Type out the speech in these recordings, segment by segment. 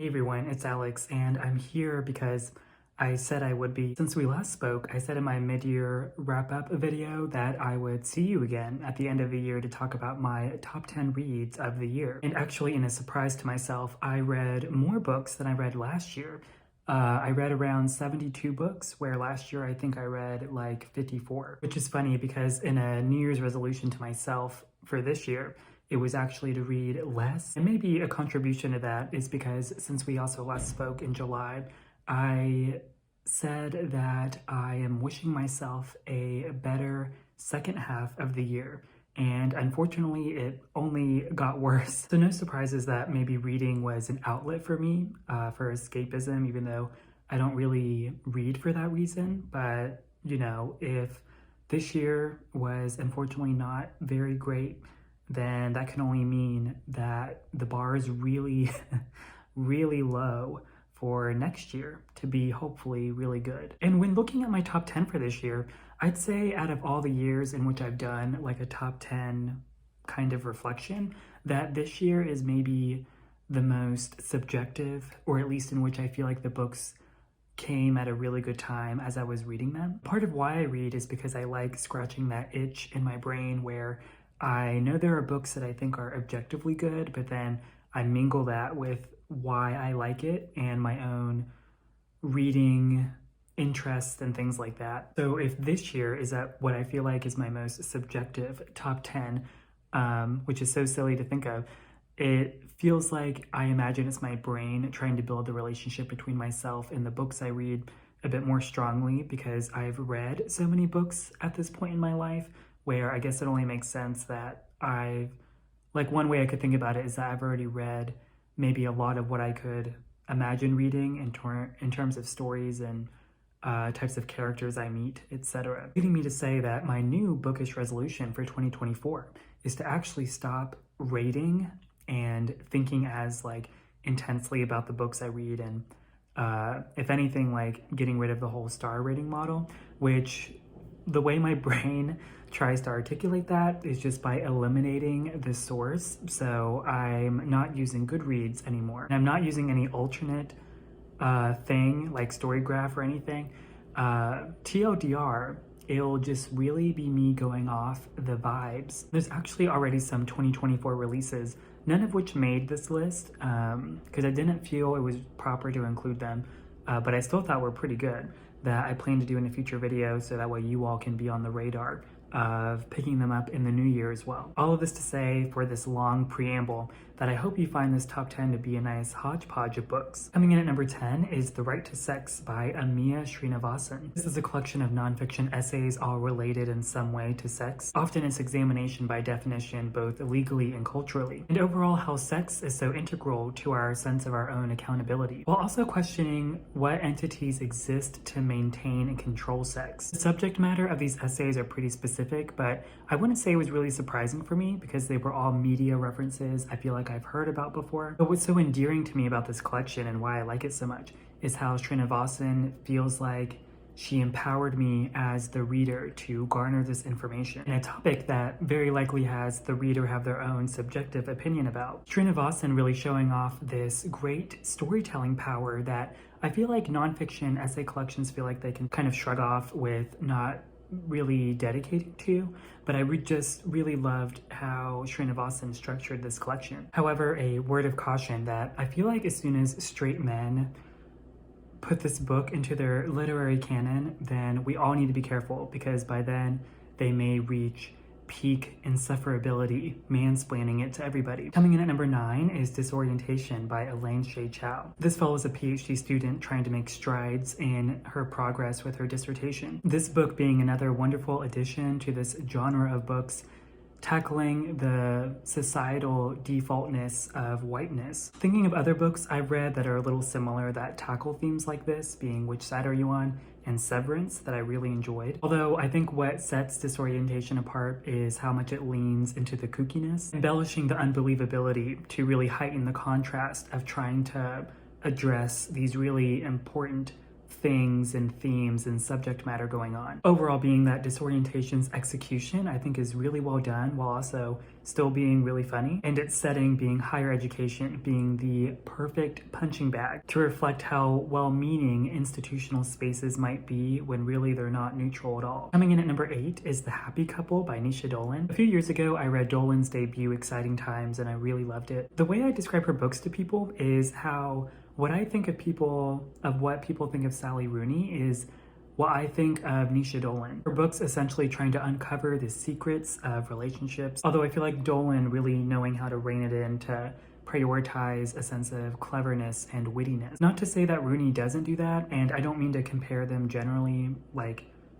Hey everyone, it's Alex, and I'm here because I said I would be. Since we last spoke, I said in my mid-year wrap-up video that I would see you again at the end of the year to talk about my top 10 reads of the year. And actually, in a surprise to myself, I read more books than I read last year. I read around 72 books, where last year I think I read like 54, which is funny because in a New Year's resolution to myself for this year, it was actually to read less. And maybe a contribution to that is because since we also last spoke in July, I said that I am wishing myself a better second half of the year. And unfortunately, it only got worse. So no surprises that maybe reading was an outlet for me, for escapism, even though I don't really read for that reason. But, you know, if this year was unfortunately not very great, then that can only mean that the bar is really, really low for next year to be hopefully really good. And when looking at my top 10 for this year, I'd say out of all the years in which I've done like a top 10 kind of reflection, that this year is maybe the most subjective, or at least in which I feel like the books came at a really good time as I was reading them. Part of why I read is because I like scratching that itch in my brain where I know there are books that I think are objectively good, but then I mingle that with why I like it and my own reading interests and things like that. So if this year is at what I feel like is my most subjective top 10, which is so silly to think of, it feels like I imagine it's my brain trying to build the relationship between myself and the books I read a bit more strongly because I've read so many books at this point in my life where I guess it only makes sense that like one way I could think about it is that I've already read maybe a lot of what I could imagine reading in terms of stories and types of characters I meet, etc. Leading me to say that my new bookish resolution for 2024 is to actually stop rating and thinking as like intensely about the books I read and if anything, like getting rid of the whole star rating model, which the way my brain tries to articulate that is just by eliminating the source. So I'm not using Goodreads anymore. And I'm not using any alternate thing like Storygraph or anything. TLDR, it'll just really be me going off the vibes. There's actually already some 2024 releases, none of which made this list because I didn't feel it was proper to include them, but I still thought were pretty good, that I plan to do in a future video so that way you all can be on the radar of picking them up in the new year as well. All of this to say for this long preamble that I hope you find this top 10 to be a nice hodgepodge of books. Coming in at number 10 is The Right to Sex by Amia Srinivasan. This is a collection of nonfiction essays all related in some way to sex, often its examination by definition both legally and culturally, and overall how sex is so integral to our sense of our own accountability, while also questioning what entities exist to maintain and control sex. The subject matter of these essays are pretty specific, but I wouldn't say it was really surprising for me because they were all media references I feel like I've heard about before. But what's so endearing to me about this collection and why I like it so much is how Srinivasan feels like she empowered me as the reader to garner this information in a topic that very likely has the reader have their own subjective opinion about. Srinivasan really showing off this great storytelling power that I feel like nonfiction essay collections feel like they can kind of shrug off with not really dedicated to, but I just really loved how Srinivasan structured this collection. However, a word of caution that I feel like as soon as straight men put this book into their literary canon, then we all need to be careful because by then they may reach peak insufferability, mansplaining it to everybody. Coming in at number 9 is Disorientation by Elaine Chou. This follows a PhD student trying to make strides in her progress with her dissertation. This book being another wonderful addition to this genre of books tackling the societal defaultness of whiteness. Thinking of other books I've read that are a little similar that tackle themes like this, being Which Side Are You On? And Severance, that I really enjoyed. Although I think what sets Disorientation apart is how much it leans into the kookiness, embellishing the unbelievability to really heighten the contrast of trying to address these really important things and themes and subject matter going on. Overall being that Disorientation's execution I think is really well done while also still being really funny, and its setting being higher education, being the perfect punching bag to reflect how well-meaning institutional spaces might be when really they're not neutral at all. Coming in at number 8 is The Happy Couple by Dolan. A few years ago, I read Dolan's debut, Exciting Times, and I really loved it. The way I describe her books to people is how what I think of what people think of Sally Rooney is what I think of Dolan. Her book's essentially trying to uncover the secrets of relationships, although I feel like Dolan really knowing how to rein it in to prioritize a sense of cleverness and wittiness. Not to say that Rooney doesn't do that, and I don't mean to compare them generally,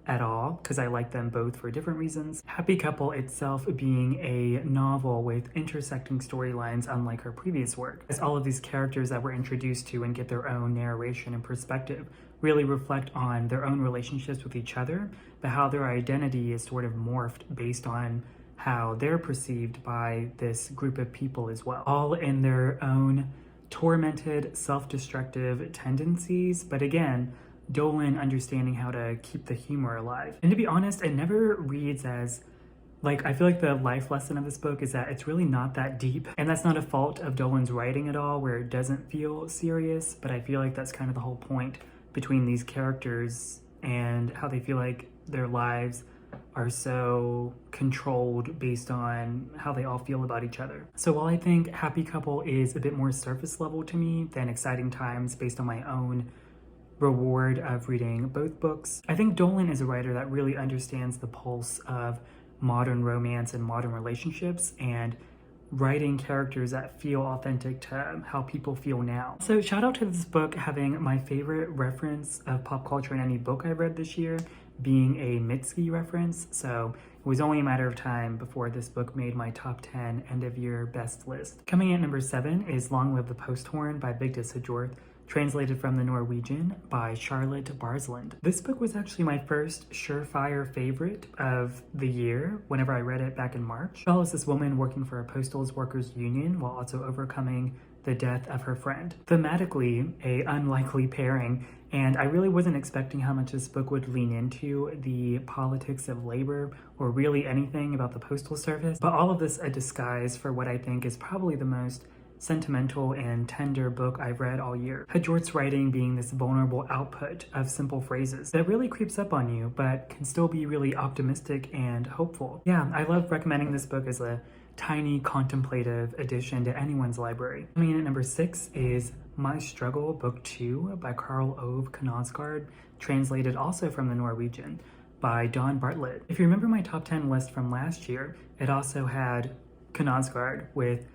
at all, because I like them both for different reasons. Happy Couple itself being a novel with intersecting storylines unlike her previous work, as all of these characters that we're introduced to and get their own narration and perspective really reflect on their own relationships with each other, but how their identity is sort of morphed based on how they're perceived by this group of people as well, all in their own tormented, self-destructive tendencies, but again, Dolan understanding how to keep the humor alive. And to be honest, it never reads as, I feel like the life lesson of this book is that it's really not that deep. And that's not a fault of Dolan's writing at all, where it doesn't feel serious, but I feel like that's kind of the whole point between these characters and how they feel like their lives are so controlled based on how they all feel about each other. So while I think Happy Couple is a bit more surface level to me than Exciting Times based on my own reward of reading both books, I think Dolan is a writer that really understands the pulse of modern romance and modern relationships and writing characters that feel authentic to how people feel now. So shout out to this book having my favorite reference of pop culture in any book I've read this year being a Mitski reference. So it was only a matter of time before this book made my top 10 end of year best list. Coming in at number 7 is Long Live the Posthorn by Vigdis Hjorth, translated from the Norwegian by Charlotte Barsland. This book was actually my first surefire favorite of the year whenever I read it back in March. It follows this woman working for a postal workers union while also overcoming the death of her friend. Thematically, a unlikely pairing, and I really wasn't expecting how much this book would lean into the politics of labor or really anything about the postal service, but all of this a disguise for what I think is probably the most sentimental and tender book I've read all year. Hjorth's writing being this vulnerable output of simple phrases that really creeps up on you, but can still be really optimistic and hopeful. Yeah, I love recommending this book as a tiny contemplative addition to anyone's library. Coming in at number 6 is My Struggle, Book 2 by Karl Ove Knausgaard, translated also from the Norwegian by Dawn Bartlett. If you remember my top 10 list from last year, it also had Knausgaard with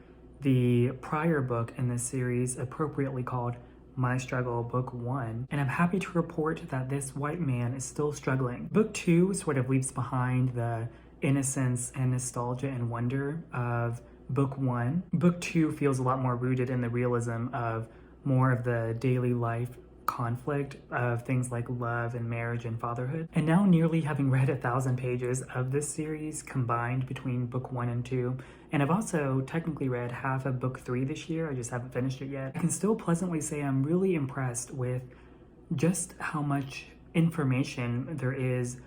the prior book in this series appropriately called My Struggle Book 1, and I'm happy to report that this white man is still struggling. Book 2 sort of leaves behind the innocence and nostalgia and wonder of Book 1. Book 2 feels a lot more rooted in the realism of more of the daily life conflict of things like love and marriage and fatherhood. And now, nearly having read 1,000 pages of this series combined between Book 1 and 2, and I've also technically read half of Book 3 this year, I just haven't finished it yet, I can still pleasantly say I'm really impressed with just how much information there is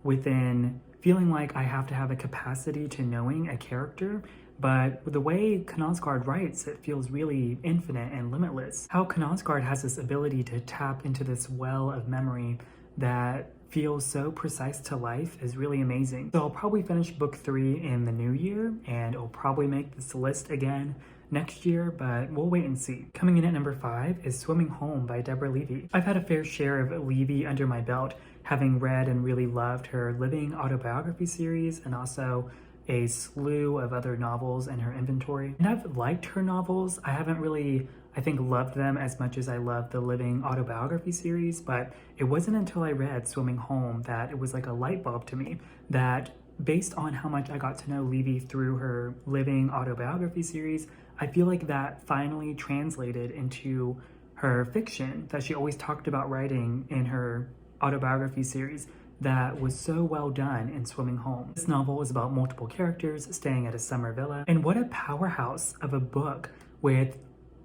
within feeling like I have to have a capacity to knowing a character, but the way Knausgaard writes, it feels really infinite and limitless. How Knausgaard has this ability to tap into this well of memory that feels so precise to life is really amazing. So I'll probably finish Book 3 in the new year, and it'll probably make this list again next year, but we'll wait and see. Coming in at number 5 is Swimming Home by Deborah Levy. I've had a fair share of Levy under my belt, having read and really loved her living autobiography series and also a slew of other novels in her inventory. And I've liked her novels. I haven't really, I think, loved them as much as I loved the living autobiography series, but it wasn't until I read Swimming Home that it was like a light bulb to me that based on how much I got to know Levy through her living autobiography series, I feel like that finally translated into her fiction that she always talked about writing in her autobiography series that was so well done in Swimming Home. This novel is about multiple characters staying at a summer villa, and what a powerhouse of a book with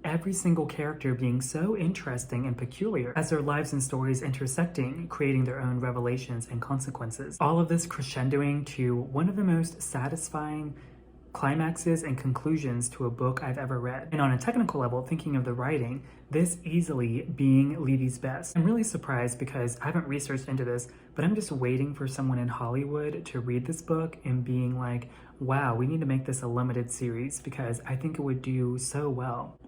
every single character being so interesting and peculiar as their lives and stories intersecting, creating their own revelations and consequences. All of this crescendoing to one of the most satisfying climaxes and conclusions to a book I've ever read. And on a technical level, thinking of the writing, this easily being Levy's best. I'm really surprised because I haven't researched into this, but I'm just waiting for someone in Hollywood to read this book and being like, wow, we need to make this a limited series because I think it would do so well.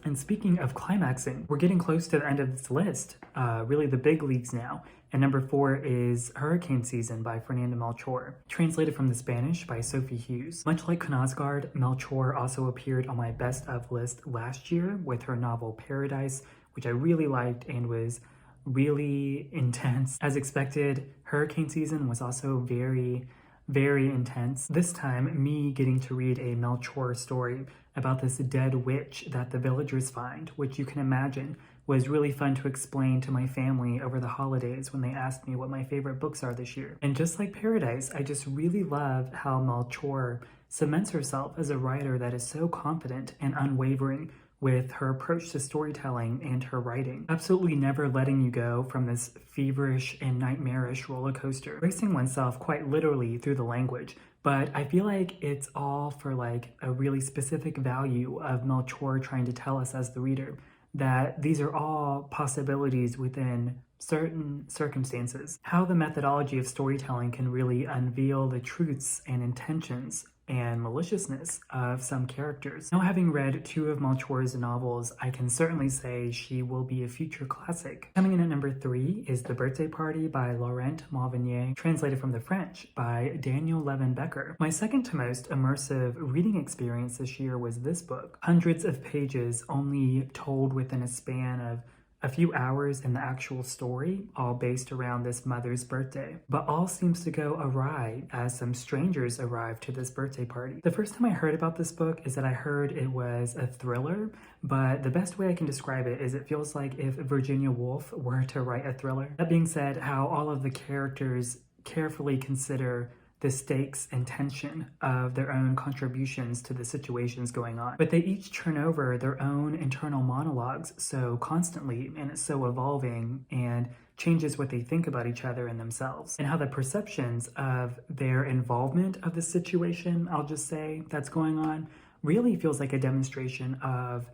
And speaking of climaxing, we're getting close to the end of this list, really the big leagues now. And number 4 is Hurricane Season by Fernanda Melchor, translated from the Spanish by Sophie Hughes. Much like Knausgaard, Melchor also appeared on my best of list last year with her novel Paradise, which I really liked and was really intense. As expected, Hurricane Season was also very intense. This time, me getting to read a Melchor story about this dead witch that the villagers find, which you can imagine was really fun to explain to my family over the holidays when they asked me what my favorite books are this year. And just like Paradise, I just really love how Melchor cements herself as a writer that is so confident and unwavering with her approach to storytelling and her writing, absolutely never letting you go from this feverish and nightmarish roller coaster, racing oneself quite literally through the language. But I feel like it's all for like a really specific value of Melchor trying to tell us as the reader that these are all possibilities within certain circumstances. How the methodology of storytelling can really unveil the truths and intentions and maliciousness of some characters. Now, having read 2 of Melchor's novels, I can certainly say she will be a future classic. Coming in at number 3 is The Birthday Party by Laurent Mauvignier, translated from the French by Daniel Levin Becker. My second to most immersive reading experience this year was this book. Hundreds of pages only told within a span of a few hours in the actual story, all based around this mother's birthday. But all seems to go awry as some strangers arrive to this birthday party. The first time I heard about this book is that I heard it was a thriller, but the best way I can describe it is it feels like if Virginia Woolf were to write a thriller. That being said, how all of the characters carefully consider the stakes and tension of their own contributions to the situations going on. But they each turn over their own internal monologues so constantly, and it's so evolving and changes what they think about each other and themselves. And how the perceptions of their involvement of the situation, I'll just say, that's going on, really feels like a demonstration of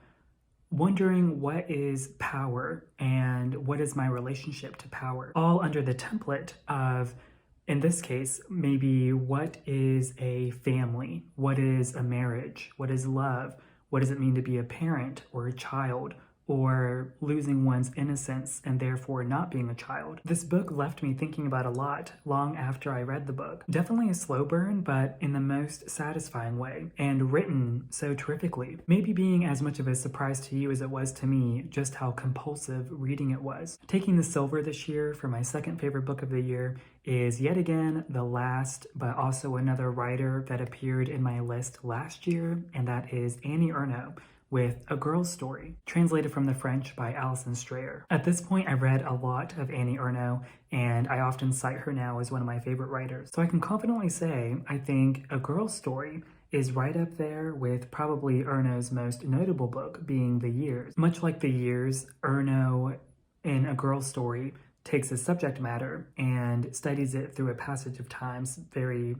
wondering what is power and what is my relationship to power, all under the template of, in this case, maybe what is a family? What is a marriage? What is love? What does it mean to be a parent or a child? Or losing one's innocence and therefore not being a child. This book left me thinking about a lot long after I read the book. Definitely a slow burn, but in the most satisfying way, and written so terrifically. Maybe being as much of a surprise to you as it was to me, just how compulsive reading it was. Taking the silver this year for my second favorite book of the year is yet again the last, but also another writer that appeared in my list last year, and that is Annie Ernaux, with A Girl's Story, translated from the French by Alison Strayer. At this point, I read a lot of Annie Ernaux, and I often cite her now as one of my favorite writers. So I can confidently say, I think A Girl's Story is right up there with probably Ernaux's most notable book, being The Years. Much like The Years, Ernaux in A Girl's Story takes a subject matter and studies it through a passage of times very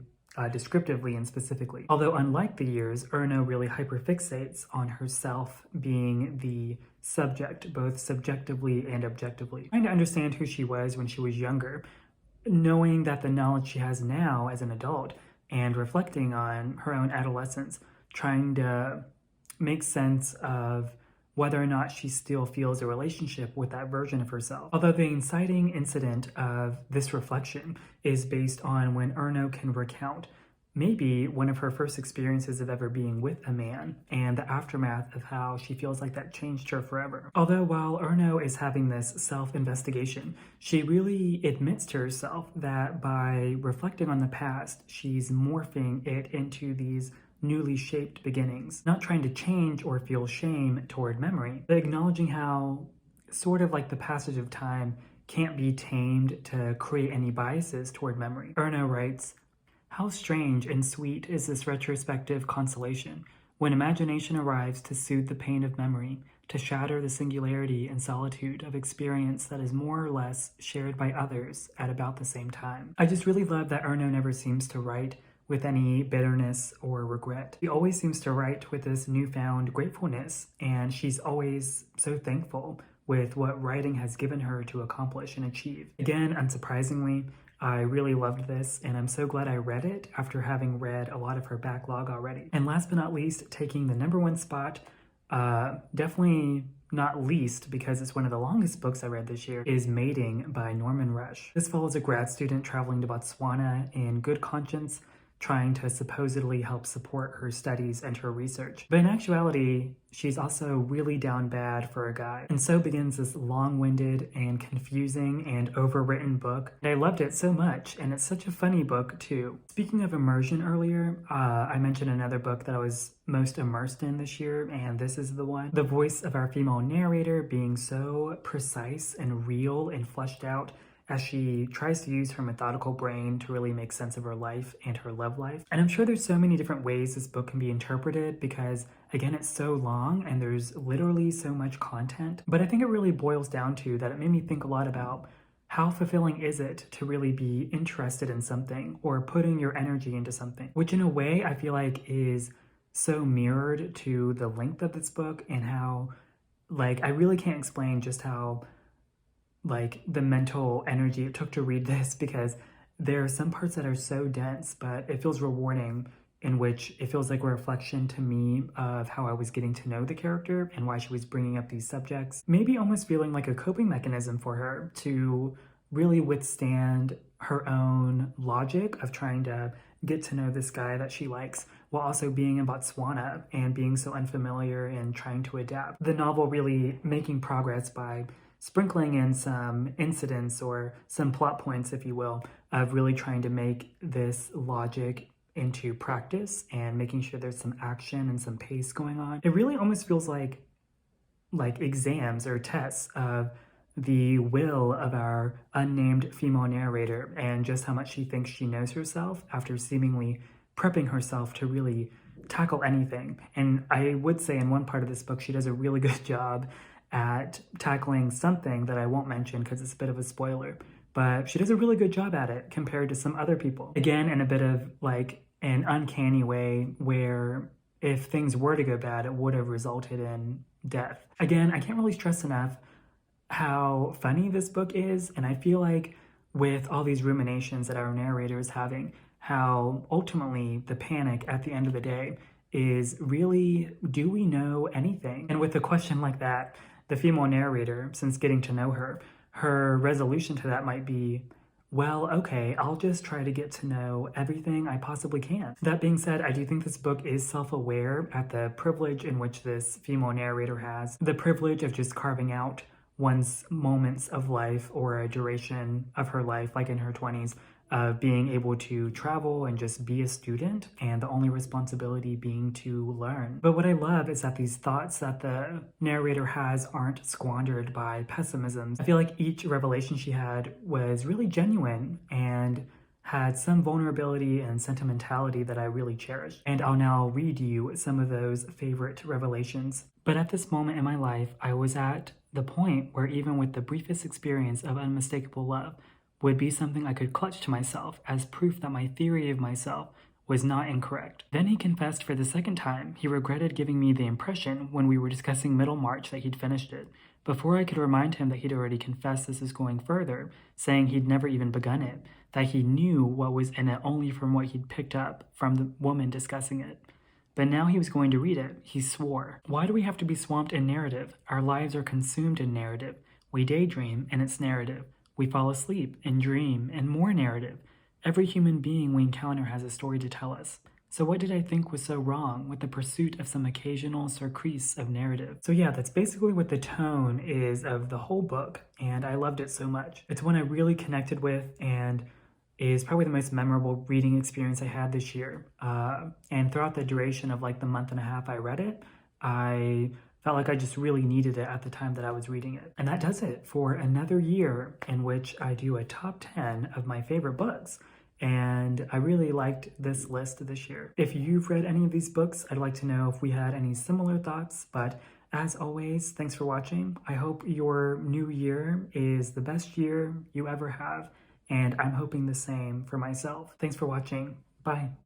descriptively and specifically. Although unlike The Years, Ernaux really hyperfixates on herself being the subject, both subjectively and objectively. Trying to understand who she was when she was younger, knowing that the knowledge she has now as an adult, and reflecting on her own adolescence, trying to make sense of whether or not she still feels a relationship with that version of herself. Although the inciting incident of this reflection is based on when Ernaux can recount maybe one of her first experiences of ever being with a man, and the aftermath of how she feels like that changed her forever. Although while Ernaux is having this self-investigation, she really admits to herself that by reflecting on the past, she's morphing it into these newly shaped beginnings, not trying to change or feel shame toward memory, but acknowledging how sort of like the passage of time can't be tamed to create any biases toward memory. Ernaux writes, "How strange and sweet is this retrospective consolation, when imagination arrives to soothe the pain of memory, to shatter the singularity and solitude of experience that is more or less shared by others at about the same time." I just really love that Ernaux never seems to write with any bitterness or regret. She always seems to write with this newfound gratefulness, and she's always so thankful with what writing has given her to accomplish and achieve. Again, unsurprisingly, I really loved this, and I'm so glad I read it after having read a lot of her backlog already. And last but not least, taking the #1 spot, definitely not least because it's one of the longest books I read this year, is Mating by Norman Rush. This follows a grad student traveling to Botswana in good conscience, trying to supposedly help support her studies and her research. But in actuality, she's also really down bad for a guy. And so begins this long-winded and confusing and overwritten book. And I loved it so much, and it's such a funny book too. Speaking of immersion earlier, I mentioned another book that I was most immersed in this year, and this is the one. The voice of our female narrator being so precise and real and fleshed out as she tries to use her methodical brain to really make sense of her life and her love life. And I'm sure there's so many different ways this book can be interpreted because, again, it's so long and there's literally so much content. But I think it really boils down to that it made me think a lot about how fulfilling is it to really be interested in something or putting your energy into something, which in a way I feel like is so mirrored to the length of this book and how, I really can't explain just how the mental energy it took to read this, because there are some parts that are so dense, but it feels rewarding, in which it feels like a reflection to me of how I was getting to know the character and why she was bringing up these subjects. Maybe almost feeling like a coping mechanism for her to really withstand her own logic of trying to get to know this guy that she likes, while also being in Botswana and being so unfamiliar and trying to adapt. The novel really making progress by sprinkling in some incidents or some plot points, if you will, of really trying to make this logic into practice and making sure there's some action and some pace going on. It really almost feels like exams or tests of the will of our unnamed female narrator and just how much she thinks she knows herself after seemingly prepping herself to really tackle anything. And I would say in one part of this book, she does a really good job at tackling something that I won't mention because it's a bit of a spoiler, but she does a really good job at it compared to some other people. Again, in a bit of an uncanny way where if things were to go bad, it would have resulted in death. Again, I can't really stress enough how funny this book is, and I feel like with all these ruminations that our narrator is having, how ultimately the panic at the end of the day is really, do we know anything? And with a question like that, the female narrator, since getting to know her, her resolution to that might be, well, okay, I'll just try to get to know everything I possibly can. That being said, I do think this book is self-aware at the privilege in which this female narrator has, the privilege of just carving out one's moments of life or a duration of her life, like in her 20s, of being able to travel and just be a student, and the only responsibility being to learn. But what I love is that these thoughts that the narrator has aren't squandered by pessimism. I feel like each revelation she had was really genuine and had some vulnerability and sentimentality that I really cherished. And I'll now read you some of those favorite revelations. But at this moment in my life, I was at the point where even with the briefest experience of unmistakable love, would be something I could clutch to myself as proof that my theory of myself was not incorrect. Then he confessed for the second time he regretted giving me the impression when we were discussing Middlemarch that he'd finished it, before I could remind him that he'd already confessed this is going further, saying he'd never even begun it, that he knew what was in it only from what he'd picked up from the woman discussing it. But now he was going to read it. He swore. Why do we have to be swamped in narrative? Our lives are consumed in narrative. We daydream, and it's narrative. We fall asleep and dream and more narrative. Every human being we encounter has a story to tell us. So what did I think was so wrong with the pursuit of some occasional surcease of narrative? So yeah, that's basically what the tone is of the whole book, and I loved it so much. It's one I really connected with and is probably the most memorable reading experience I had this year. And throughout the duration of the month and a half I read it, I felt like I just really needed it at the time that I was reading it. And that does it for another year in which I do a top 10 of my favorite books. And I really liked this list this year. If you've read any of these books, I'd like to know if we had any similar thoughts. But as always, thanks for watching. I hope your new year is the best year you ever have. And I'm hoping the same for myself. Thanks for watching. Bye.